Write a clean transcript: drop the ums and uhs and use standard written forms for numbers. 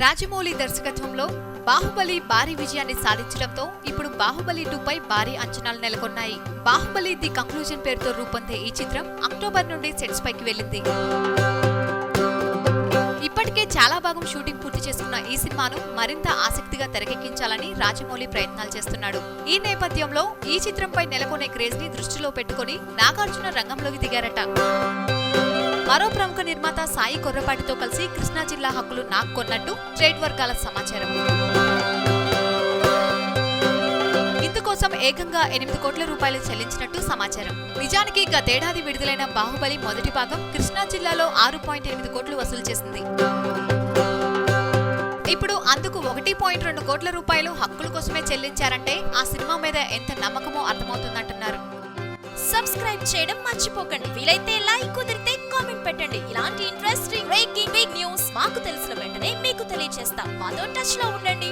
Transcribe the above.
రాజమౌళి దర్శకత్వంలో బాహుబలి భారీ విజయాన్ని సాధించడంతో ఇప్పుడు బాహుబలి 2 పై భారీ అంచనాలు నెలకొన్నాయి. బాహుబలి ది కంక్లూజన్ పేరుతో రూపొందే ఈ చిత్రం అక్టోబర్ నుండి సెట్స్ పైకి వెళ్లింది. ఇప్పటికే చాలా భాగం షూటింగ్ పూర్తి చేసుకున్న ఈ సినిమాను మరింత ఆసక్తిగా తెరకెక్కించాలని రాజమౌళి ప్రయత్నాలు చేస్తున్నాడు. ఈ నేపథ్యంలో ఈ చిత్రంపై నెలకొనే క్రేజ్ ని దృష్టిలో పెట్టుకుని నాగార్జున రంగంలోకి దిగారట. మరో ప్రముఖ నిర్మాత సాయి కొర్రపాటితో కలిసి కృష్ణా జిల్లా హక్కులు నాకు కొన్నట్టు ట్రేడ్ వర్గాల సమాచారం. ఇందుకోసం ఏకంగా 8 కోట్ల రూపాయలు చెల్లించినట్టు సమాచారం. నిజానికి గతేడాది విడుదలైన బాహుబలి మొదటి భాగం కృష్ణా జిల్లాలో 6.8 కోట్లు వసూలు చేసింది. ఇప్పుడు అందుకు 1.2 కోట్ల రూపాయలు హక్కుల కోసమే చెల్లించారంటే ఆ సినిమా మీద ఎంత నమ్మకమో అర్థమవుతుందంటున్నారు. సబ్స్క్రైబ్ చేయడం మర్చిపోకండి. వీలైతే లైక్, కుదిరితే కామెంట్ పెట్టండి. ఇలాంటి ఇంట్రెస్టింగ్ బ్రేకింగ్ బిగ్ న్యూస్ మాకు తెలిసిన వెంటనే మీకు తెలియజేస్తాం. మాతో టచ్ లో ఉండండి.